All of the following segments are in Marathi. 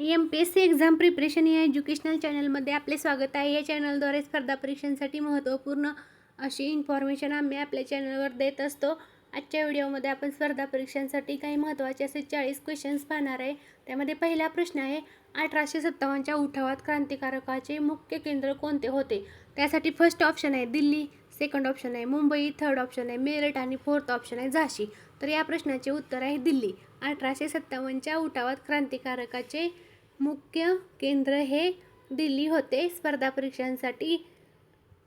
MPSC एक्झाम प्रिपरेशन या एज्युकेशनल चॅनलमध्ये आपले स्वागत आहे. या चॅनलद्वारे स्पर्धा परीक्षांसाठी महत्त्वपूर्ण अशी इन्फॉर्मेशन आम्ही आपल्या चॅनलवर देत असतो. आजच्या व्हिडिओमध्ये आपण स्पर्धा परीक्षांसाठी काही महत्त्वाचे असे 40 क्वेश्चन्स पाहणार आहे. त्यामध्ये पहिला प्रश्न आहे, 1857च्या उठावात क्रांतिकारकाचे मुख्य केंद्र कोणते होते? त्यासाठी फर्स्ट ऑप्शन आहे दिल्ली, सेकंड ऑप्शन आहे मुंबई, थर्ड ऑप्शन आहे मेरठ आणि फोर्थ ऑप्शन आहे झाशी. तर या प्रश्नाचे उत्तर आहे दिल्ली. 1857च्या उठावात क्रांतिकारकाचे मुख्य केंद्र हे दिल्ली होते. स्पर्धा परीक्षांसाठी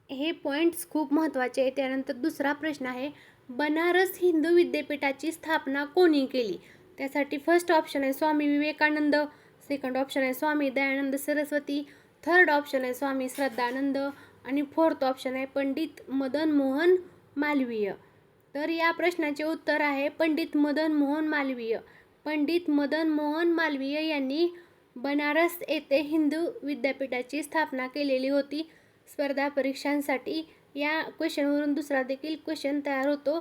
हे पॉईंट्स खूप महत्त्वाचे आहे. त्यानंतर दुसरा प्रश्न आहे, बनारस हिंदू विद्यापीठाची स्थापना कोणी केली? त्यासाठी फर्स्ट ऑप्शन आहे स्वामी विवेकानंद, सेकंड ऑप्शन आहे स्वामी दयानंद सरस्वती, थर्ड ऑप्शन आहे स्वामी श्रद्धानंद आणि फोर्थ ऑप्शन आहे पंडित मदन मोहन मालवीय. तर या प्रश्नाचे उत्तर आहे पंडित मदन मोहन मालवीय. पंडित मदन मोहन मालवीय यांनी बनारस येथे हिंदू विद्यापीठाची स्थापना केलेली होती. स्पर्धा परीक्षांसाठी या क्वेश्चनवरून दुसरा देखील क्वेश्चन तयार होतो,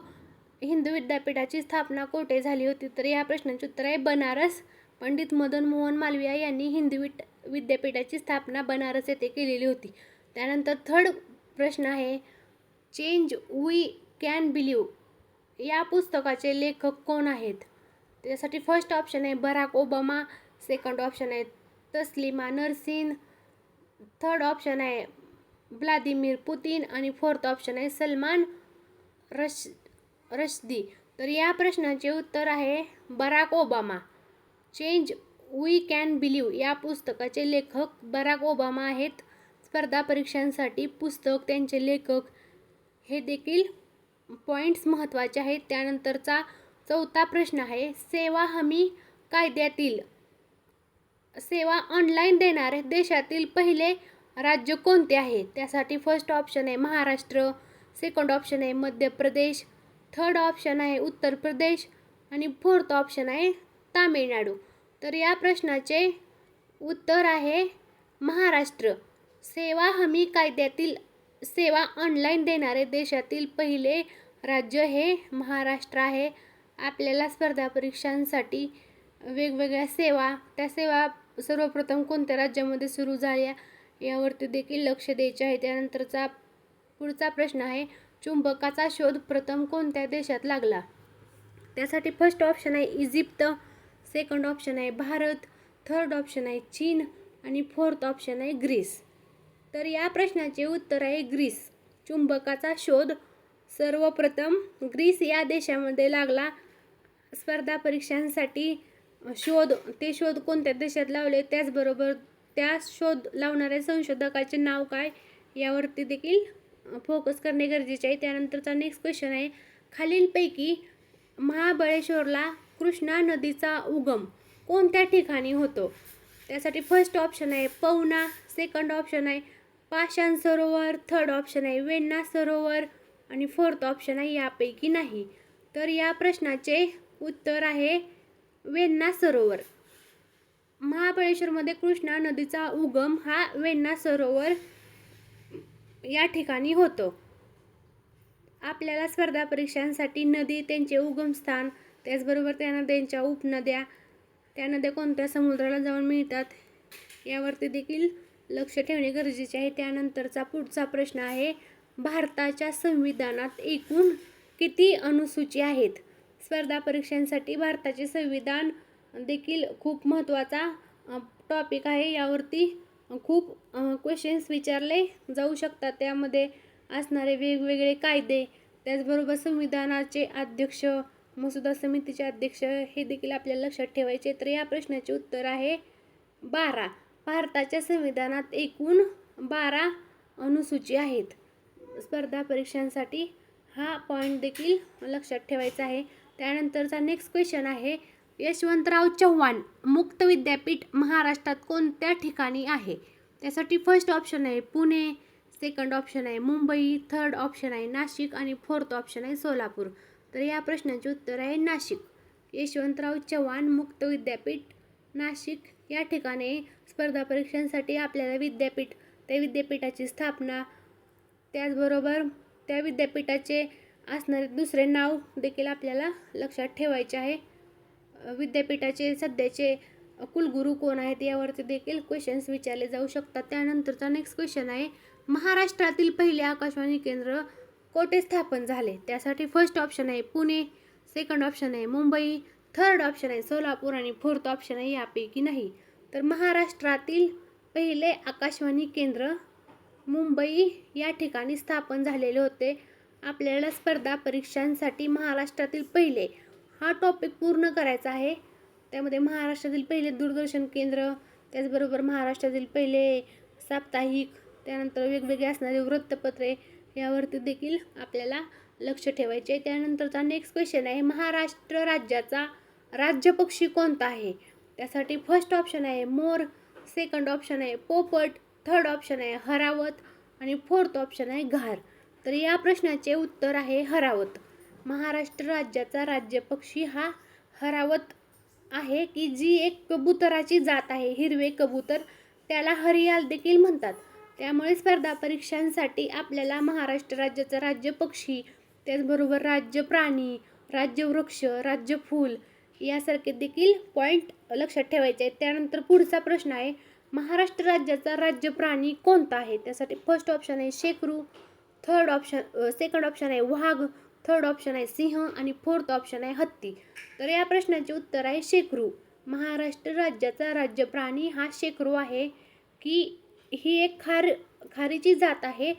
हिंदू विद्यापीठाची स्थापना कोठे झाली होती? तर या प्रश्नाचे उत्तर आहे बनारस. पंडित मदन मोहन मालवीय यांनी हिंदू विद्यापीठाची स्थापना बनारस येथे केलेली होती. त्यानंतर थर्ड प्रश्न आहे, चेंज वी कॅन बिलीव्ह या पुस्तकाचे लेखक कोण आहेत? त्यासाठी फर्स्ट ऑप्शन आहे बराक ओबामा, सेकंड ऑप्शन आहे तस्लिमा नरसिन, थर्ड ऑप्शन आहे व्लादिमीर पुतिन आणि फोर्थ ऑप्शन आहे सलमान रश्दी. तर या प्रश्नाचे उत्तर आहे Barack Obama. Change we can believe या पुस्तकाचे लेखक बराक ओबामा आहेत. स्पर्धा परीक्षांसाठी पुस्तक, त्यांचे लेखक हे देखील पॉईंट्स महत्त्वाचे आहेत. त्यानंतरचा चौथा प्रश्न आहे, सेवा हमी कायद्यातील सेवा ऑनलाईन देणारे देशातील पहिले राज्य कोणते आहे? त्यासाठी फर्स्ट ऑप्शन आहे महाराष्ट्र, सेकंड ऑप्शन आहे मध्य प्रदेश, थर्ड ऑप्शन आहे उत्तर प्रदेश आणि फोर्थ ऑप्शन आहे तामिळनाडू. तर या प्रश्नाचे उत्तर आहे महाराष्ट्र. सेवा हमी कायद्यातील सेवा ऑनलाईन देणारे देशातील पहिले राज्य हे महाराष्ट्र आहे. आपल्याला स्पर्धा परीक्षांसाठी वेगवेगळ्या सेवा, त्या सेवा सर्वप्रथम कोणत्या राज्यामध्ये सुरू झाल्या यावरती देखील लक्ष द्यायचे आहे. त्यानंतरचा पुढचा प्रश्न आहे, चुंबकाचा शोध प्रथम कोणत्या देशात लागला? त्यासाठी फर्स्ट ऑप्शन आहे इजिप्त, सेकंड ऑप्शन आहे भारत, थर्ड ऑप्शन आहे चीन आणि फोर्थ ऑप्शन आहे ग्रीस. तर या प्रश्नाचे उत्तर आहे ग्रीस. चुंबकाचा शोध सर्वप्रथम ग्रीस या देशामध्ये लागला. स्पर्धा परीक्षांसाठी ते शोध कोणत्या देशात लावले, त्याचबरोबर त्या शोध लावणाऱ्या संशोधकाचे नाव काय यावरती देखील फोकस करणे गरजेचे आहे. त्यानंतरचा नेक्स्ट क्वेश्चन आहे, खालीलपैकी महाबळेश्वरला कृष्णा नदीचा उगम कोणत्या ठिकाणी होतो? त्यासाठी फर्स्ट ऑप्शन आहे पवना, सेकंड ऑप्शन आहे पाषाण सरोवर, थर्ड ऑप्शन आहे वेण्णा सरोवर आणि फोर्थ ऑप्शन आहे यापैकी नाही. तर या प्रश्नाचे उत्तर आहे वेण्णा सरोवर. महाबळेश्वरमध्ये कृष्णा नदीचा उगम हा वेण्णा सरोवर या ठिकाणी होतो. आपल्याला स्पर्धा परीक्षांसाठी नदी, त्यांचे उगमस्थान, त्याचबरोबर त्या नद्यांच्या उपनद्या, त्या नद्या कोणत्या समुद्राला जाऊन मिळतात यावरती देखील लक्ष ठेवणे गरजेचे आहे. त्यानंतरचा पुढचा प्रश्न आहे, भारताच्या संविधानात एकूण किती अनुसूची आहेत? स्पर्धा परीक्षांसाठी भारताचे संविधान देखील खूप महत्त्वाचा टॉपिक आहे. यावरती खूप क्वेश्चन्स विचारले जाऊ शकतात. त्यामध्ये असणारे वेगवेगळे कायदे, त्याचबरोबर संविधानाचे अध्यक्ष, मसुदा समितीचे अध्यक्ष हे देखील आपल्याला लक्षात ठेवायचे. तर या प्रश्नाचे उत्तर आहे 12. भारताच्या संविधानात एकूण 12 अनुसूची आहेत. स्पर्धा परीक्षांसाठी हा पॉईंट देखील लक्षात ठेवायचा आहे. त्यानंतरचा नेक्स्ट क्वेश्चन आहे, यशवंतराव चव्हाण मुक्त विद्यापीठ महाराष्ट्रात कोणत्या ठिकाणी आहे? त्यासाठी फर्स्ट ऑप्शन आहे पुणे, सेकंड ऑप्शन आहे मुंबई, थर्ड ऑप्शन आहे नाशिक आणि फोर्थ ऑप्शन आहे सोलापूर. तर या प्रश्नाचे उत्तर आहे नाशिक. यशवंतराव चव्हाण मुक्त विद्यापीठ नाशिक या ठिकाणी. स्पर्धा परीक्षांसाठी आपल्याला विद्यापीठ, त्या विद्यापीठाची स्थापना, त्याचबरोबर त्या विद्यापीठाचे असणारे दुसरे नाव देखील आपल्याला लक्षात ठेवायचे आहे. विद्यापीठाचे सध्याचे कुलगुरू कोण आहेत यावरती देखील क्वेश्चन्स विचारले जाऊ शकतात. त्यानंतरचा नेक्स्ट क्वेश्चन आहे, महाराष्ट्रातील पहिले आकाशवाणी केंद्र कोठे स्थापन झाले? त्यासाठी फर्स्ट ऑप्शन आहे पुणे, सेकंड ऑप्शन आहे मुंबई, थर्ड ऑप्शन आहे सोलापूर आणि फोर्थ ऑप्शन आहे यापैकी नाही. तर महाराष्ट्रातील पहिले आकाशवाणी केंद्र मुंबई या ठिकाणी स्थापन झालेले होते. आपल्याला स्पर्धा परीक्षांसाठी महाराष्ट्रातील पहिले हा टॉपिक पूर्ण करायचा आहे. त्यामध्ये महाराष्ट्रातील पहिले दूरदर्शन केंद्र, त्याचबरोबर महाराष्ट्रातील पहिले साप्ताहिक, त्यानंतर वेगवेगळे असणारे वृत्तपत्रे यावरती देखील आपल्याला लक्ष ठेवायचे. त्यानंतरचा नेक्स्ट क्वेश्चन आहे, महाराष्ट्र राज्याचा राज्यपक्षी कोणता आहे? त्यासाठी फर्स्ट ऑप्शन आहे मोर, सेकंड ऑप्शन आहे पोपट, थर्ड ऑप्शन आहे हरावत आणि फोर्थ ऑप्शन आहे घार. तर या प्रश्नाचे उत्तर आहे हरावत. महाराष्ट्र राज्याचा राज्यपक्षी हा हरावत आहे, की जी एक कबुतराची जात आहे, हिरवे कबूतर, त्याला हरियाल देखील म्हणतात. त्यामुळे स्पर्धा परीक्षांसाठी आपल्याला महाराष्ट्र राज्याचा राज्य पक्षी, त्याचबरोबर राज्य प्राणी, राज्य वृक्ष, राज्य फूल यासारखे देखील पॉईंट लक्षात ठेवायचे आहेत. त्यानंतर पुढचा प्रश्न आहे, महाराष्ट्र राज्याचा राज्य प्राणी कोणता आहे? त्यासाठी फर्स्ट ऑप्शन आहे शेकरू, सेकंड ऑप्शन आहे वाघ, थर्ड ऑप्शन आहे सिंह आणि फोर्थ ऑप्शन आहे हत्ती. तर या प्रश्नाचे उत्तर आहे शेकरू. महाराष्ट्र राज्याचा राज्य प्राणी हा शेकरू आहे, की ही एक खारीची जात आहे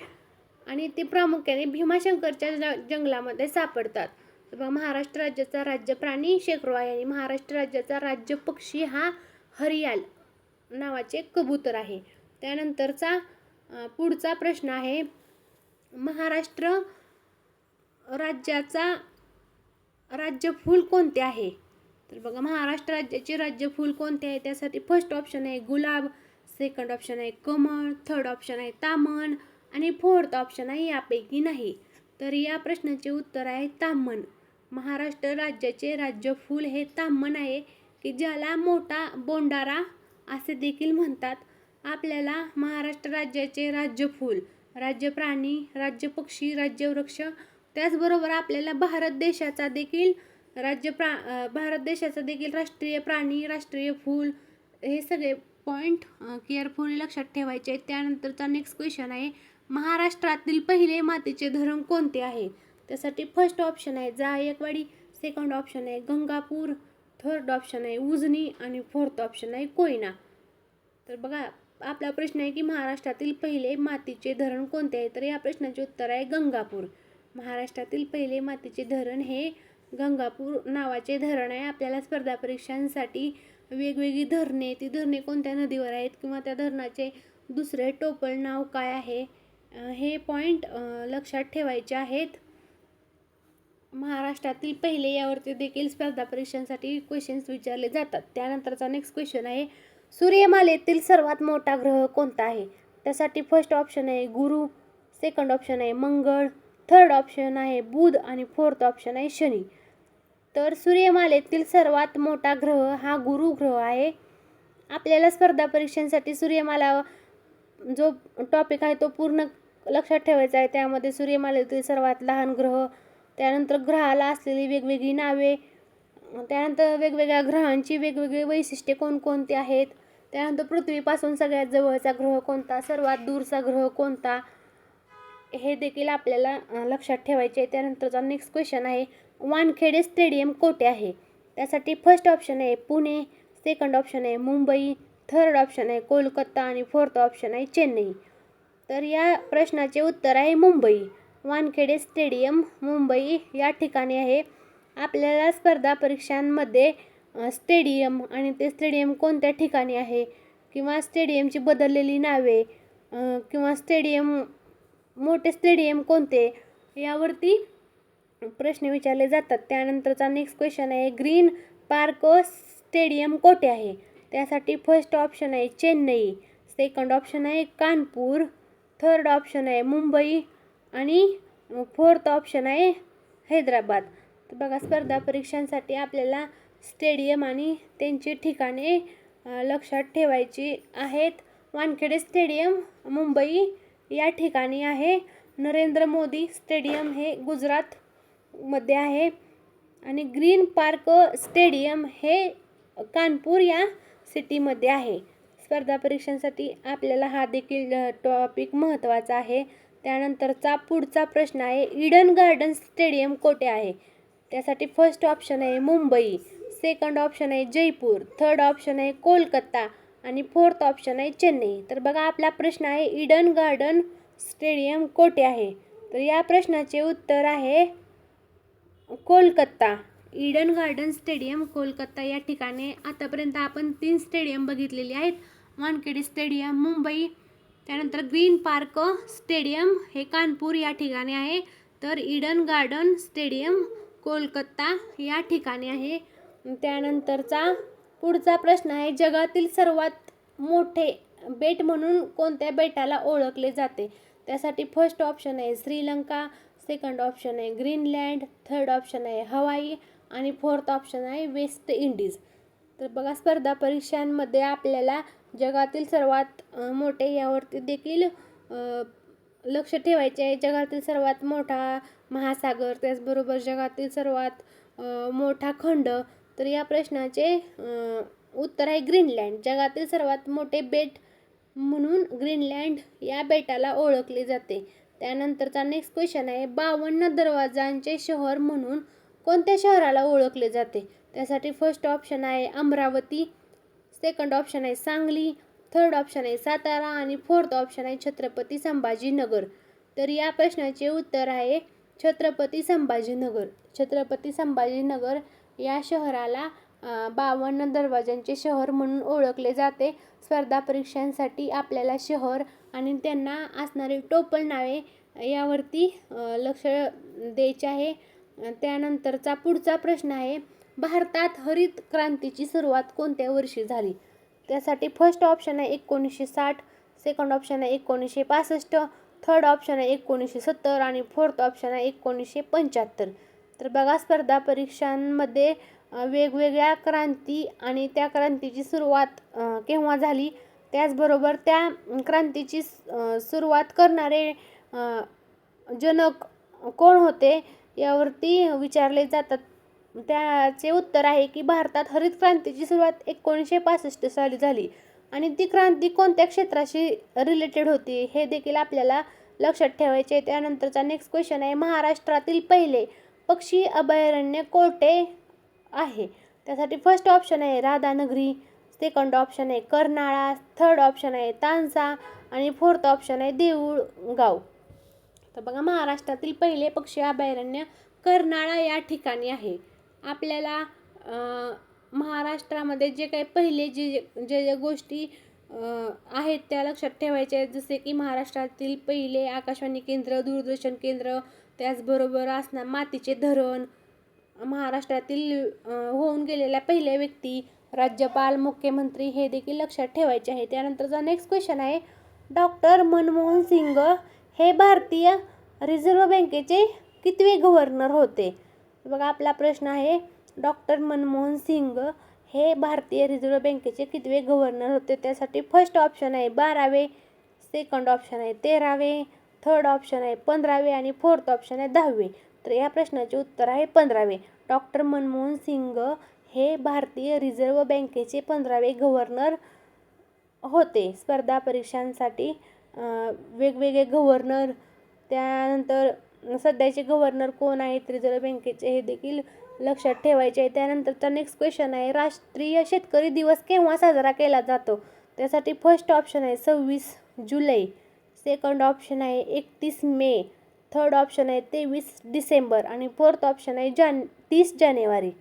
आणि ते प्रामुख्याने भीमाशंकरच्या जंगलामध्ये सापडतात. तर महाराष्ट्र राज्याचा राज्य प्राणी शेकरू आहे आणि महाराष्ट्र राज्याचा राज्य पक्षी हा हरियाल नावाचे कबूतर आहे. त्यानंतरचा पुढचा प्रश्न आहे, महाराष्ट्र राज्याचा राज्य फूल कोणते आहे? तर बघा, महाराष्ट्र राज्याचे राज्य फूल कोणते आहे? त्यासाठी फर्स्ट ऑप्शन आहे गुलाब, सेकंड ऑप्शन आहे कमळ, थर्ड ऑप्शन आहे तामण आणि फोर्थ ऑप्शन आहे यापैकी नाही. तर या प्रश्नाचे उत्तर आहे तामण. महाराष्ट्र राज्याचे राज्य फूल हे तामण आहे, की ज्याला मोठा बोंडारा असे देखील म्हणतात. आपल्याला महाराष्ट्र राज्याचे राज्य फूल, राज्य प्राणी, राज्य पक्षी, राज्य वृक्ष, त्याचबरोबर आपल्याला भारत देशाचा देखील राष्ट्रीय प्राणी, राष्ट्रीय फूल हे सगळे पॉईंट केअरफुली लक्षात ठेवायचे आहेत. त्यानंतरचा नेक्स्ट क्वेश्चन आहे, महाराष्ट्रातील पहिले मातीचे धरण कोणते आहे? त्यासाठी फर्स्ट ऑप्शन आहे जायकवाडी, सेकंड ऑप्शन आहे गंगापूर, थर्ड ऑप्शन आहे उजनी आणि फोर्थ ऑप्शन आहे कोयना. तर बघा, आपला प्रश्न आहे की महाराष्ट्रातील पहिले मातीचे धरण कोणते आहे? तर या प्रश्नाचे उत्तर आहे गंगापूर. महाराष्ट्रातील पहिले मातीचे धरण हे गंगापूर नावाचे धरण आहे. आपल्याला स्पर्धा परीक्षांसाठी वेगवेगळी धरणे, ती धरणे कोणत्या नदीवर आहेत किंवा त्या धरणाचे दुसरे टोपण नाव काय आहे हे पॉईंट लक्षात ठेवायचे आहेत. महाराष्ट्रातील पहिले यावरती देखील स्पर्धा परीक्षांसाठी क्वेश्चन्स विचारले जातात. त्यानंतरचा नेक्स्ट क्वेश्चन आहे, सूर्यमालेतील सर्वात मोठा ग्रह कोणता आहे? त्यासाठी फर्स्ट ऑप्शन आहे गुरु, सेकंड ऑप्शन आहे मंगळ, थर्ड ऑप्शन आहे बुध आणि फोर्थ ऑप्शन आहे शनी. तर सूर्यमालेतील सर्वात मोठा ग्रह हा गुरु ग्रह आहे. आपल्याला स्पर्धा परीक्षांसाठी सूर्यमाला जो टॉपिक आहे तो पूर्ण लक्षात ठेवायचा आहे. त्यामध्ये सूर्यमालेतील सर्वात लहान ग्रह, त्यानंतर ग्रहाला असलेली वेगवेगळी नावे, त्यानंतर वेगवेगळ्या ग्रहांची वेगवेगळी वैशिष्ट्ये कोणकोणती आहेत, त्यानंतर पृथ्वीपासून सगळ्यात जवळचा ग्रह कोणता, सर्वात दूरचा ग्रह कोणता, हे देखील आपल्याला लक्षात ठेवायचे आहे. त्यानंतरचा नेक्स्ट क्वेश्चन आहे, वानखेडे स्टेडियम कोठे आहे? त्यासाठी फर्स्ट ऑप्शन आहे पुणे, सेकंड ऑप्शन आहे मुंबई, थर्ड ऑप्शन आहे कोलकाता आणि फोर्थ ऑप्शन आहे चेन्नई. तर या प्रश्नाचे उत्तर आहे मुंबई. वानखेडे स्टेडियम मुंबई या ठिकाणी आहे. आपल्याला स्पर्धा परीक्षांमध्ये स्टेडियम आणि ते स्टेडियम कोणत्या ठिकाणी आहे किंवा स्टेडियमची बदललेली नावे किंवा मोठे स्टेडियम कोणते यावरती प्रश्न विचारले जातात. त्यानंतरचा नेक्स्ट क्वेश्चन आहे, ग्रीन पार्क स्टेडियम कोठे आहे? त्यासाठी फर्स्ट ऑप्शन आहे चेन्नई, सेकंड ऑप्शन आहे कानपूर, थर्ड ऑप्शन आहे मुंबई आणि फोर्थ ऑप्शन आहे हैदराबाद. तर बघा, स्पर्धा परीक्षांसाठी आपल्याला स्टेडियम आणि त्यांची ठिकाणे लक्षात ठेवायची आहेत. वानखेडे स्टेडियम मुंबई या ठिकाणी आहे. नरेंद्र मोदी स्टेडियम हे गुजरातमध्ये आहे आणि ग्रीन पार्क स्टेडियम हे कानपूर या सिटीमध्ये आहे. स्पर्धा परीक्षांसाठी आपल्याला हा देखील टॉपिक महत्त्वाचा आहे. त्यानंतरचा पुढचा प्रश्न आहे, ईडन गार्डन स्टेडियम कोठे आहे? त्यासाठी फर्स्ट ऑप्शन आहे मुंबई, सेकंड ऑप्शन आहे जयपूर, थर्ड ऑप्शन आहे कोलकाता आणि फोर्थ ऑप्शन आहे चेन्नई. तर बघा आपला प्रश्न आहे, ईडन गार्डन स्टेडियम कोठे आहे? तर या प्रश्नाचे उत्तर आहे Kolkata. Eden garden stadium Kolkata या ठिकाणी. आतापर्यंत आपण 3 स्टेडियम बघितलेली आहेत. वानखेडे स्टेडियम मुंबई, त्यानंतर ग्रीन पार्क स्टेडियम हे कानपूर या ठिकाणी आहे. तर ईडन गार्डन स्टेडियम कोलकाता या ठिकाणी आहे. त्यानंतरचा पुढचा प्रश्न आहे, जगातील सर्वात मोठे बेट म्हणून कोणत्या बेटाला ओळखले जाते? त्यासाठी फर्स्ट ऑप्शन आहे श्रीलंका, सेकंड ऑप्शन आहे ग्रीनलँड, थर्ड ऑप्शन आहे हवाई आणि फोर्थ ऑप्शन आहे वेस्ट इंडिज. तर बघा स्पर्धा परीक्षांमध्ये आपल्याला जगातील सर्वात मोठे यावरती देखील लक्ष ठेवायचे आहे. जगातील सर्वात मोठा महासागर, त्याचबरोबर जगातील सर्वात मोठा खंड. तर या प्रश्नाचे उत्तर आहे ग्रीनलँड. जगातील सर्वात मोठे बेट म्हणून ग्रीनलँड या बेटाला ओळखले जाते. त्यानंतरचा नेक्स्ट क्वेश्चन आहे, 52 दरवाजांचे शहर म्हणून कोणत्या शहराला ओळखले जाते? त्यासाठी फर्स्ट ऑप्शन आहे अमरावती, सेकंड ऑप्शन आहे सांगली, थर्ड ऑप्शन आहे सातारा आणि फोर्थ ऑप्शन आहे छत्रपती संभाजीनगर. तर या प्रश्नाचे उत्तर आहे छत्रपती संभाजीनगर. छत्रपती संभाजीनगर या शहराला 52 दरवाजांचे शहर म्हणून ओळखले जाते. स्पर्धा परीक्षांसाठी आपल्याला शहर आणि त्यांना असणारी टोपण नावे यावरती लक्ष द्यायचे आहे. त्यानंतरचा पुढचा प्रश्न आहे, भारतात हरित क्रांतीची सुरुवात कोणत्या वर्षी झाली? त्यासाठी फर्स्ट ऑप्शन आहे 1960, सेकंड ऑप्शन आहे 1965, थर्ड ऑप्शन आहे 1970 आणि फोर्थ ऑप्शन आहे 1975. तर बघा स्पर्धा परीक्षांमध्ये वेगवेगळ्या क्रांती आणि त्या क्रांतीची सुरुवात केव्हा झाली, त्याचबरोबर त्या क्रांतीची सुरुवात करणारे जनक कोण होते यावरती विचारले जातात. त्याचे उत्तर आहे की भारतात हरित क्रांतीची सुरुवात 1965 साली झाली आणि ती क्रांती कोणत्या क्षेत्राशी रिलेटेड होती हे देखील आपल्याला लक्षात ठेवायचे. त्यानंतरचा नेक्स्ट क्वेश्चन आहे, महाराष्ट्रातील पहिले पक्षी अभयारण्य कोठे आहे? त्यासाठी फर्स्ट ऑप्शन आहे राधानगरी, सेकंड ऑप्शन आहे कर्नाळा, थर्ड ऑप्शन आहे तानसा आणि फोर्थ ऑप्शन आहे देऊळगाव. तर बघा महाराष्ट्रातील पहिले पक्षी अभयारण्य कर्नाळा या ठिकाणी आहे. आपल्याला महाराष्ट्रामध्ये जे काही पहिले जे गोष्टी आहेत त्या लक्षात ठेवायच्या आहेत, जसे की महाराष्ट्रातील पहिले आकाशवाणी केंद्र, दूरदर्शन केंद्र, त्याचबरोबर असणार मातीचे धरण, महाराष्ट्रातील होऊन गेलेल्या पहिल्या व्यक्ती, राज्यपाल, मुख्यमंत्री हे देखील लक्षात ठेवायचे आहे. त्यानंतरचा नेक्स्ट क्वेश्चन आहे, डॉक्टर मनमोहन सिंग हे भारतीय रिझर्व्ह बँकेचे कितवे गव्हर्नर होते? बघा आपला प्रश्न आहे, डॉक्टर मनमोहन सिंग हे भारतीय रिझर्व्ह बँकेचे कितवे गव्हर्नर होते? त्यासाठी फर्स्ट ऑप्शन आहे 12वे, सेकंड ऑप्शन आहे 13वे, थर्ड ऑप्शन आहे 15वे आणि फोर्थ ऑप्शन आहे 10वे. तर या प्रश्नाचे उत्तर आहे 15वे. डॉक्टर मनमोहन सिंग हे भारतीय रिझर्व्ह बँकेचे 15वे गव्हर्नर होते. स्पर्धा परीक्षांसाठी वेगवेगळे गव्हर्नर, त्यानंतर सध्याचे गव्हर्नर कोण आहेत रिझर्व्ह बँकेचे हे देखील लक्षात ठेवायचे आहे. त्यानंतरचा नेक्स्ट क्वेश्चन आहे, राष्ट्रीय शेतकरी दिवस केव्हा साजरा केला जातो? त्यासाठी फर्स्ट ऑप्शन आहे 26 जुलै, सेकंड ऑप्शन आहे 31 मे, थर्ड ऑप्शन आहे 23 डिसेंबर आणि फोर्थ ऑप्शन आहे 30 जानेवारी.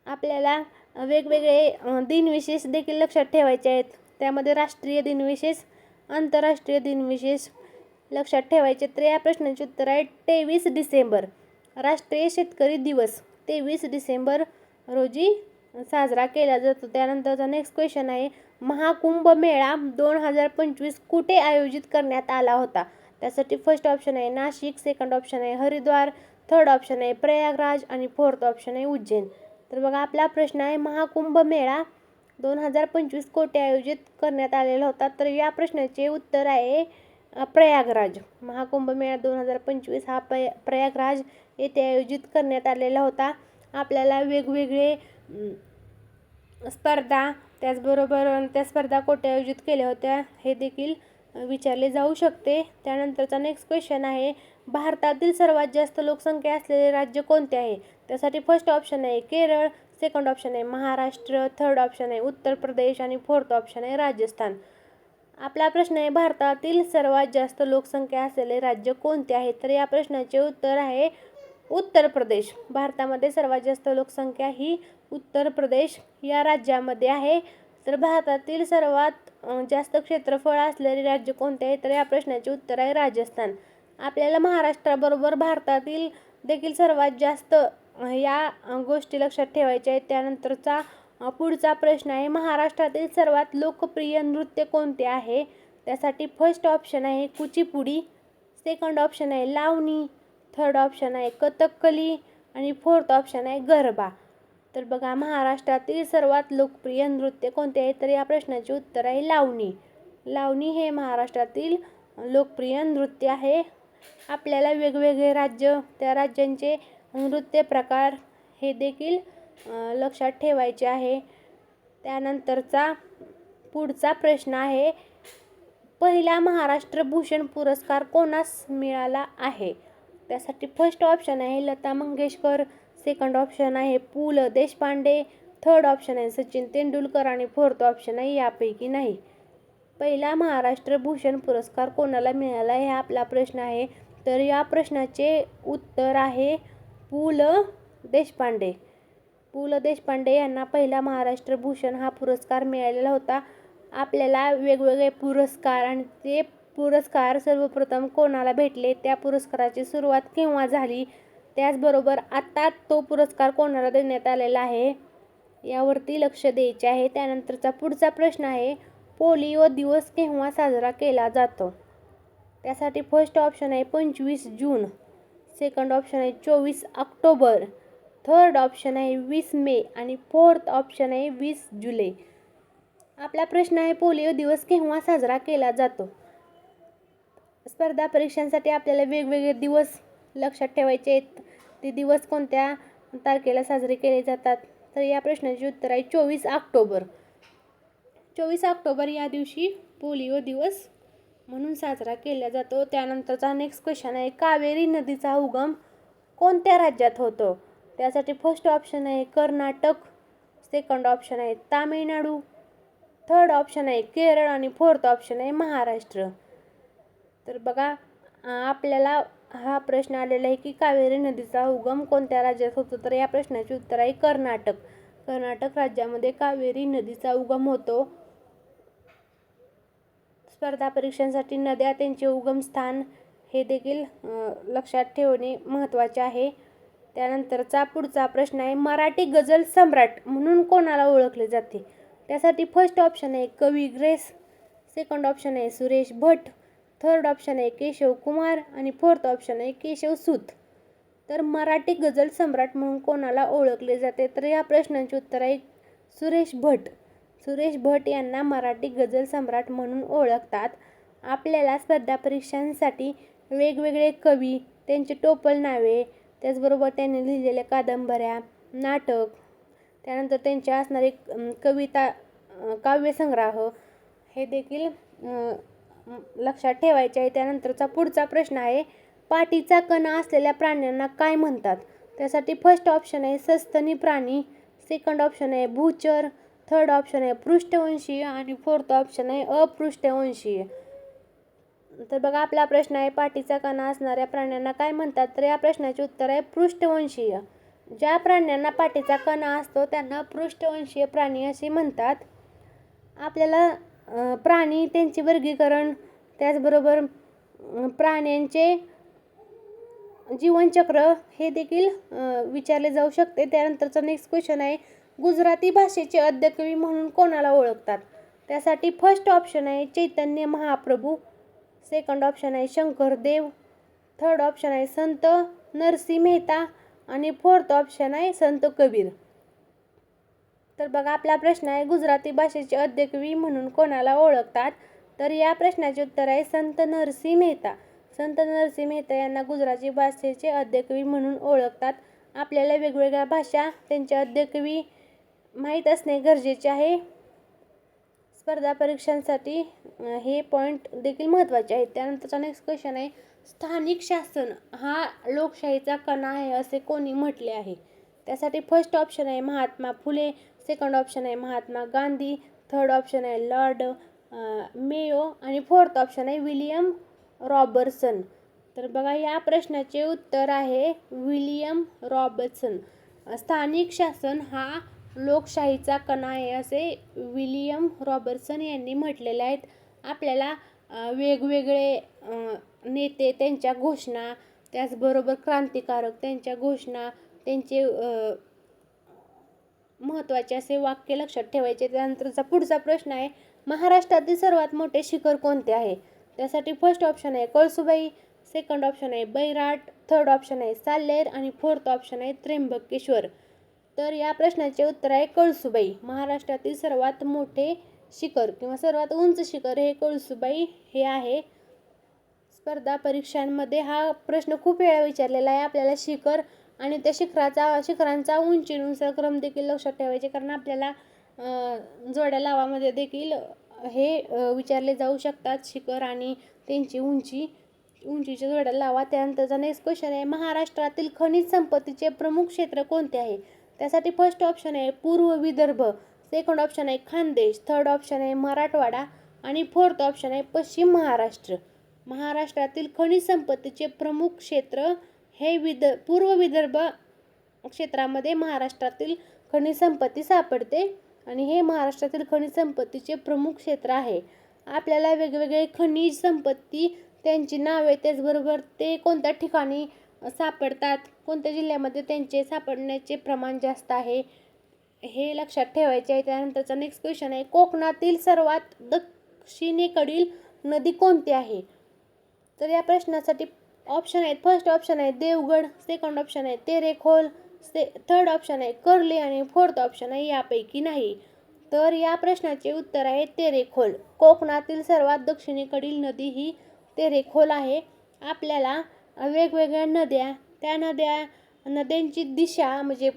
आपल्याला वेगवेगळे दिनविशेष देखील लक्षात ठेवायचे आहेत. त्यामध्ये राष्ट्रीय दिनविशेष, आंतरराष्ट्रीय दिनविशेष लक्षात ठेवायचे. तर या प्रश्नाचे उत्तर आहे 23 डिसेंबर. राष्ट्रीय शेतकरी दिवस 23 डिसेंबर रोजी साजरा केला जातो. त्यानंतरचा नेक्स्ट क्वेश्चन आहे, महाकुंभ मेळा 2025 कुठे आयोजित करण्यात आला होता? त्यासाठी फर्स्ट ऑप्शन आहे नाशिक, सेकंड ऑप्शन आहे हरिद्वार, थर्ड ऑप्शन आहे प्रयागराज आणि फोर्थ ऑप्शन आहे उज्जैन. तर बघा आपला प्रश्न आहे, महाकुंभ मेळा 2025 कोठे आयोजित करण्यात आलेला होता? तर या प्रश्नाचे उत्तर आहे प्रयागराज. महाकुंभ मेळा 2025 हा प्रयागराज येथे आयोजित करण्यात आलेला होता. आपल्याला वेगवेगळे स्पर्धा, त्याचबरोबर त्या स्पर्धा कोठे आयोजित केल्या होत्या हे देखील विचारले जाऊ शकते. त्यानंतरचा नेक्स्ट क्वेश्चन आहे, भारतातील सर्वात जास्त लोकसंख्या असलेले राज्य कोणते आहे? त्यासाठी फर्स्ट ऑप्शन आहे केरळ, सेकंड ऑप्शन आहे महाराष्ट्र, थर्ड ऑप्शन आहे उत्तर प्रदेश आणि फोर्थ ऑप्शन आहे राजस्थान. आपला प्रश्न आहे, भारतातील सर्वात जास्त लोकसंख्या असलेले राज्य कोणते आहे? तर या प्रश्नाचे उत्तर आहे उत्तर प्रदेश. भारतामध्ये सर्वात जास्त लोकसंख्या ही उत्तर प्रदेश या राज्यामध्ये आहे. तर भारतातील सर्वात जास्त क्षेत्रफळ असलेले राज्य कोणते आहे? तर या प्रश्नाचे उत्तर आहे राजस्थान. आपल्याला महाराष्ट्राबरोबर भारतातील देखील सर्वात जास्त या गोष्टी लक्षात ठेवायच्या आहेत. त्यानंतरचा पुढचा प्रश्न आहे, महाराष्ट्रातील सर्वात लोकप्रिय नृत्य कोणते आहे? त्यासाठी फर्स्ट ऑप्शन आहे कुचिपुडी, सेकंड ऑप्शन आहे लावणी, थर्ड ऑप्शन आहे कथकली आणि फोर्थ ऑप्शन आहे गरबा. तर बघा, महाराष्ट्रातील सर्वात लोकप्रिय नृत्य कोणते आहे? तर या प्रश्नाचे उत्तर आहे लावणी. लावणी हे महाराष्ट्रातील लोकप्रिय नृत्य आहे. आपल्याला वेगवेगळे राज्य, त्या राज्यांचे नृत्य प्रकार हे देखील लक्षात ठेवायचे आहे. त्यानंतरचा पुढचा प्रश्न आहे, पहिला महाराष्ट्र भूषण पुरस्कार कोणास मिळाला आहे? त्यासाठी फर्स्ट ऑप्शन आहे लता मंगेशकर, सेकंड ऑप्शन आहे पु ल देशपांडे, थर्ड ऑप्शन आहे सचिन तेंडुलकर आणि फोर्थ ऑप्शन आहे यापैकी नाही. पहिला महाराष्ट्र भूषण पुरस्कार कोणाला मिळाला हे आपला प्रश्न आहे. तर या प्रश्नाचे उत्तर आहे पु ल देशपांडे. पु ल देशपांडे यांना पहिला महाराष्ट्र भूषण हा पुरस्कार मिळालेला होता. आपल्याला वेगवेगळे पुरस्कार आणि ते पुरस्कार सर्वप्रथम कोणाला भेटले, त्या पुरस्काराची सुरुवात केव्हा झाली, त्याचबरोबर आता तो पुरस्कार कोणाला देण्यात आलेला आहे यावरती लक्ष द्यायचे आहे. त्यानंतरचा पुढचा प्रश्न आहे, पोलिओ दिवस केव्हा साजरा केला जातो? त्यासाठी फर्स्ट ऑप्शन आहे 25 जून, सेकंड ऑप्शन आहे 24 ऑक्टोबर, थर्ड ऑप्शन आहे 20 मे आणि फोर्थ ऑप्शन आहे 20 जुलै. आपला प्रश्न आहे, पोलिओ दिवस केव्हा साजरा केला जातो? स्पर्धा परीक्षांसाठी आपल्याला वेगवेगळे दिवस लक्षात ठेवायचे आहेत. ते दिवस कोणत्या तारखेला साजरे केले जातात? तर या प्रश्नाचे उत्तर आहे 24 ऑक्टोबर. 24 ऑक्टोबर या दिवशी पोलिओ दिवस म्हणून साजरा केला जातो. त्यानंतरचा नेक्स्ट क्वेश्चन आहे, कावेरी नदीचा उगम कोणत्या राज्यात होतो? त्यासाठी फर्स्ट ऑप्शन आहे कर्नाटक, सेकंड ऑप्शन आहे तामिळनाडू, थर्ड ऑप्शन आहे केरळ आणि फोर्थ ऑप्शन आहे महाराष्ट्र. तर बघा, आपल्याला हा प्रश्न आलेला आहे की कावेरी नदीचा उगम कोणत्या राज्यात होतो? तर या प्रश्नाचे उत्तर आहे कर्नाटक. कर्नाटक राज्यामध्ये कावेरी नदीचा उगम होतो. स्पर्धा परीक्षांसाठी नद्या, त्यांचे उगमस्थान हे देखील लक्षात ठेवणे महत्त्वाचे आहे. त्यानंतरचा पुढचा प्रश्न आहे, मराठी गझल सम्राट म्हणून कोणाला ओळखले जाते? त्यासाठी फर्स्ट ऑप्शन आहे कवी ग्रेस, सेकंड ऑप्शन आहे सुरेश भट, थर्ड ऑप्शन आहे केशव कुमार आणि फोर्थ ऑप्शन आहे केशव सूत. तर मराठी गझल सम्राट म्हणून कोणाला ओळखले जाते? तर या प्रश्नाचे उत्तर आहे सुरेश भट. सुरेश भट यांना मराठी गझल सम्राट म्हणून ओळखतात. आपल्याला स्पर्धा परीक्षांसाठी वेगवेगळे कवी, त्यांचे टोपल नावे, त्याचबरोबर त्यांनी लिहिलेल्या कादंबऱ्या, नाटक, त्यानंतर त्यांच्या असणारे कविता, काव्यसंग्रह हे देखील लक्षात ठेवायचे आहे. त्यानंतरचा पुढचा प्रश्न आहे, पाठीचा कणा असलेल्या प्राण्यांना काय म्हणतात? त्यासाठी फर्स्ट ऑप्शन आहे सस्तनी प्राणी, सेकंड ऑप्शन आहे भूचर, थर्ड ऑप्शन आहे पृष्ठवंशीय आणि फोर्थ ऑप्शन आहे अपृष्ठवंशीय. तर बघा, आपला प्रश्न आहे, पाठीचा कणा असणाऱ्या प्राण्यांना काय म्हणतात? तर या प्रश्नाचे उत्तर आहे पृष्ठवंशीय. ज्या प्राण्यांना पाठीचा कणा असतो त्यांना पृष्ठवंशीय प्राणी असे म्हणतात. आपल्याला प्राणी, त्यांचे वर्गीकरण, त्याचबरोबर प्राण्यांचे जीवनचक्र हे देखील विचारले जाऊ शकते. त्यानंतरचा नेक्स्ट क्वेश्चन आहे, गुजराती भाषेचे आद्यकवी म्हणून कोणाला ओळखतात? त्यासाठी फर्स्ट ऑप्शन आहे चैतन्य महाप्रभू, सेकंड ऑप्शन आहे शंकरदेव, थर्ड ऑप्शन आहे संत नरसिंह मेहता आणि फोर्थ ऑप्शन आहे संत कबीर. तर बघा, आपला प्रश्न आहे, गुजराती भाषेचे आद्यकवी म्हणून कोणाला ओळखतात? तर या प्रश्नाचे उत्तर आहे संत नरसिंह मेहता. संत नरसिंह मेहता यांना गुजराती भाषेचे आद्यकवी म्हणून ओळखतात. आपल्याला वेगवेगळ्या भाषा, त्यांचे आद्यकवी माहीत असणे गरजेचे आहे. स्पर्धा परीक्षांसाठी हे पॉईंट देखील महत्त्वाचे आहेत. त्यानंतरचा नेक्स्ट क्वेश्चन आहे, स्थानिक शासन हा लोकशाहीचा कणा आहे असे कोणी म्हटले आहे? त्यासाठी फर्स्ट ऑप्शन आहे महात्मा फुले, सेकंड ऑप्शन आहे महात्मा गांधी, थर्ड ऑप्शन आहे लॉर्ड मेयो आणि फोर्थ ऑप्शन आहे विलियम रॉबर्टसन. तर बघा या प्रश्नाचे उत्तर आहे विलियम रॉबर्टसन. स्थानिक शासन हा लोकशाहीचा कणा आहे असे विलियम रॉबर्टसन यांनी म्हटलेले आहेत. आपल्याला वेगवेगळे नेते त्यांच्या घोषणा, त्याचबरोबर क्रांतिकारक त्यांच्या घोषणा, त्यांचे महत्त्वाचे असे वाक्य लक्षात ठेवायचे. त्यानंतरचा पुढचा प्रश्न आहे, महाराष्ट्रातील सर्वात मोठे शिखर कोणते आहे? त्यासाठी फर्स्ट ऑप्शन आहे कळसुबाई, सेकंड ऑप्शन आहे बैराट, थर्ड ऑप्शन आहे साल्हेर आणि फोर्थ ऑप्शन आहे त्र्यंबकेश्वर. तर या प्रश्नाचे उत्तर आहे कळसुबाई. महाराष्ट्रातील सर्वात मोठे शिखर किंवा सर्वात उंच शिखर हे कळसुबाई हे आहे. स्पर्धा परीक्षांमध्ये हा प्रश्न खूप वेळा विचारलेला आहे. आपल्याला शिखर आणि त्या शिखरांचा उंचीनुसार क्रम देखील लक्षात ठेवायचे, कारण आपल्याला जोड्या लावामध्ये देखील हे विचारले जाऊ शकतात, शिखर आणि त्यांची उंचीच्या जोड्या लावा. त्यानंतरचा नेक्स्ट क्वेश्चन आहे, महाराष्ट्रातील खनिज संपत्तीचे प्रमुख क्षेत्र कोणते आहे? त्यासाठी फर्स्ट ऑप्शन आहे पूर्व विदर्भ, सेकंड ऑप्शन आहे खानदेश, थर्ड ऑप्शन आहे मराठवाडा आणि फोर्थ ऑप्शन आहे पश्चिम महाराष्ट्र. महाराष्ट्रातील खनिज संपत्तीचे प्रमुख क्षेत्र हे पूर्व विदर्भ क्षेत्रामध्ये महाराष्ट्रातील खनिज संपत्ती सापडते आणि हे महाराष्ट्रातील खनिज संपत्तीचे प्रमुख क्षेत्र आहे. आपल्याला वेगवेगळे खनिज संपत्ती त्यांची नावे, त्याचबरोबर ते कोणत्या ठिकाणी सापडतात, कोणत्या जिल्ह्यामध्ये त्यांचे सापडण्याचे प्रमाण जास्त आहे हे लक्षात ठेवायचे आहे. त्यानंतरचा नेक्स्ट क्वेश्चन आहे, कोकणातील सर्वात दक्षिणेकडील नदी कोणती आहे? तर या प्रश्नासाठी ऑप्शन आहेत, फर्स्ट ऑप्शन आहे देवगड, सेकंड ऑप्शन आहे तेरेखोल, थर्ड ऑप्शन आहे कर्ली आणि फोर्थ ऑप्शन आहे यापैकी नाही. तर या प्रश्नाचे उत्तर आहे तेरेखोल. कोकणातील सर्वात दक्षिणेकडील नदी ही तेरेखोल आहे. आपल्याला वेगवेगळ्या नद्या, त्या नद्यांची दिशा म्हणजे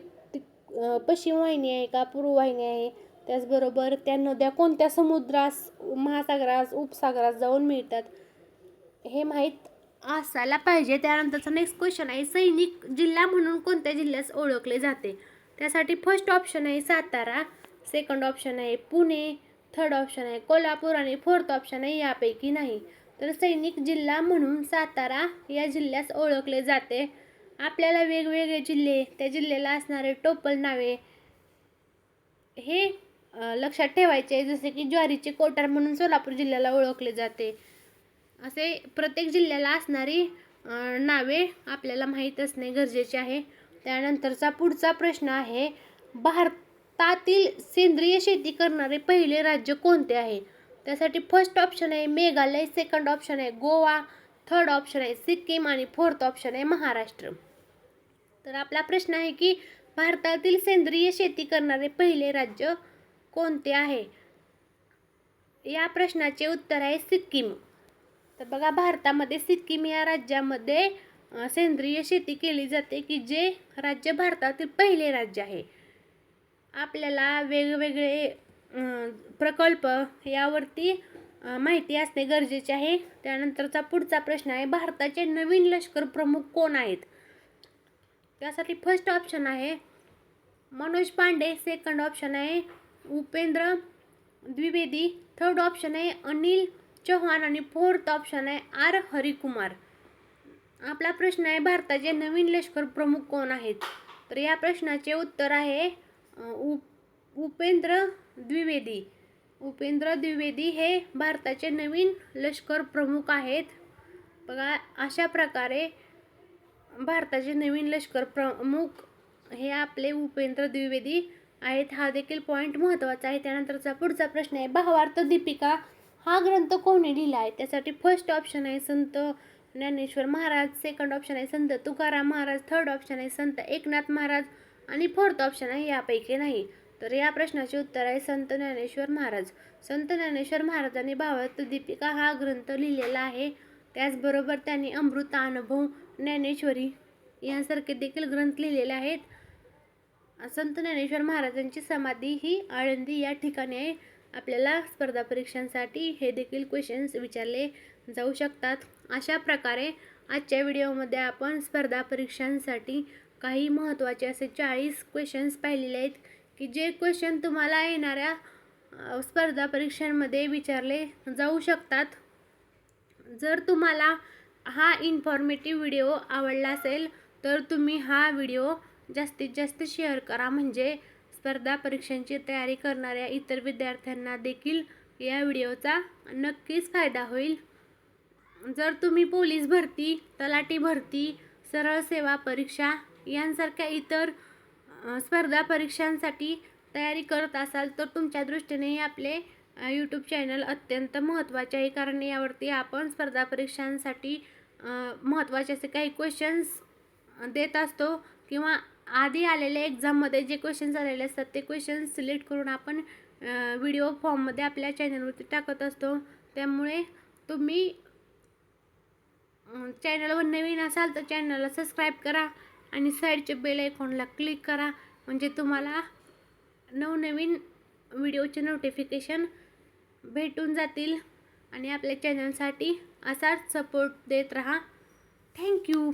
पश्चिम वाहिनी आहे का पूर्व वाहिनी आहे, त्याचबरोबर त्या नद्या कोणत्या समुद्रास, महासागरास, उपसागरास जाऊन मिळतात हे माहीत असायला पाहिजे. त्यानंतरचा नेक्स्ट क्वेश्चन आहे, सैनिक जिल्हा म्हणून कोणत्या जिल्ह्यास ओळखले जाते? त्यासाठी फर्स्ट ऑप्शन आहे सातारा, सेकंड ऑप्शन आहे पुणे, थर्ड ऑप्शन आहे कोल्हापूर आणि फोर्थ ऑप्शन आहे यापैकी नाही. तर सैनिक जिल्हा म्हणून सातारा या जिल्ह्यास ओळखले जाते. आपल्याला वेगवेगळे जिल्हे, त्या जिल्ह्याला असणारे टोपल नावे हे लक्षात ठेवायचे, जसे की ज्वारीचे कोठार म्हणून सोलापूर जिल्ह्याला ओळखले जाते. असे प्रत्येक जिल्ह्याला असणारी नावे आपल्याला माहीत असणे गरजेचे आहे. त्यानंतरचा पुढचा प्रश्न आहे, भारतातील सेंद्रिय शेती करणारे पहिले राज्य कोणते आहे? त्यासाठी फर्स्ट ऑप्शन आहे मेघालय, सेकंड ऑप्शन आहे गोवा, थर्ड ऑप्शन आहे सिक्कीम आणि फोर्थ ऑप्शन आहे महाराष्ट्र. तर आपला प्रश्न आहे की भारतातील सेंद्रिय शेती करणारे पहिले राज्य कोणते आहे? या प्रश्नाचे उत्तर आहे सिक्कीम. तर बघा, भारतामध्ये सिक्कीम या राज्यामध्ये सेंद्रिय शेती केली जाते, की जे राज्य भारतातील पहिले राज्य आहे. आपल्याला वेगवेगळे प्रकल्प यावरती माहिती असणे गरजेचे आहे. त्यानंतरचा पुढचा प्रश्न आहे, भारताचे नवीन लष्कर प्रमुख कोण आहेत? त्यासाठी फर्स्ट ऑप्शन आहे मनोज पांडे, सेकंड ऑप्शन आहे उपेंद्र द्विवेदी, थर्ड ऑप्शन आहे अनिल चौहान आणि फोर्थ ऑप्शन आहे आर हरिकुमार. आपला प्रश्न आहे, भारताचे नवीन लष्कर प्रमुख कोण आहेत? तर या प्रश्नाचे उत्तर आहे उपेंद्र द्विवेदी. उपेंद्र द्विवेदी हे भारताचे नवीन लष्कर प्रमुख आहेत. बघा, अशा प्रकारे भारताचे नवीन लष्कर प्रमुख हे आपले उपेंद्र द्विवेदी आहेत. हा देखील पॉईंट महत्त्वाचा आहे. त्यानंतरचा पुढचा प्रश्न आहे, भावार्थ दीपिका हा ग्रंथ कोणी लिहिला आहे? त्यासाठी फर्स्ट ऑप्शन आहे संत ज्ञानेश्वर महाराज, सेकंड ऑप्शन आहे संत तुकाराम महाराज, थर्ड ऑप्शन आहे संत एकनाथ महाराज आणि फोर्थ ऑप्शन आहे यापैकी नाही. तर या प्रश्नाचे उत्तर आहे संत ज्ञानेश्वर महाराज. संत ज्ञानेश्वर महाराजांनी भावार्थ दीपिका हा ग्रंथ लिहिलेला आहे. त्याचबरोबर त्यांनी अमृतानुभव, ज्ञानेश्वरी यांसारखे देखील ग्रंथ लिहिलेले आहेत. संत ज्ञानेश्वर महाराजांची समाधी ही आळंदी या ठिकाणी आहे. आपल्याला स्पर्धा परीक्षांसाठी हे देखील क्वेश्चन्स विचारले जाऊ शकतात. अशा प्रकारे आजच्या व्हिडिओमध्ये आपण स्पर्धा परीक्षांसाठी काही महत्त्वाचे असे 40 क्वेश्चन्स पाहिलेले आहेत की जे क्वेश्चन तुम्हाला येणाऱ्या स्पर्धा परीक्षांमध्ये विचारले जाऊ शकतात. जर तुम्हाला हा इन्फॉर्मेटिव्ह व्हिडिओ आवडला असेल तर तुम्ही हा व्हिडिओ जास्तीत जास्त शेअर करा, म्हणजे स्पर्धा परीक्षांची तयारी करणाऱ्या इतर विद्यार्थ्यांना देखील या व्हिडिओचा नक्कीच फायदा होईल. जर तुम्ही पोलीस भरती, तलाठी भरती, सरळ सेवा परीक्षा यांसारख्या इतर स्पर्धा परीक्षांसाठी तयारी करत असाल तर तुमच्या दृष्टीने आपले यूट्यूब चॅनल अत्यंत महत्त्वाचे आहे, कारण यावरती आपण स्पर्धा परीक्षांसाठी महत्त्वाचे असे काही क्वेश्चन्स देत असतो किंवा आधी आलेल्या एक्झाममध्ये जे क्वेश्चन्स आलेले असतात ते क्वेश्चन्स सिलेक्ट करून आपण व्हिडिओ फॉर्ममध्ये आपल्या चॅनलवरती टाकत असतो. त्यामुळे तुम्ही चॅनलवर नवीन असाल तर चॅनलला सबस्क्राईब करा आणि साईडच्या बेल आयकॉनला क्लिक करा, म्हणजे तुम्हाला नवनवीन व्हिडिओचे नोटिफिकेशन भेटून जातील आणि आपल्या चॅनलसाठी असाच सपोर्ट देत राहा. थँक्यू.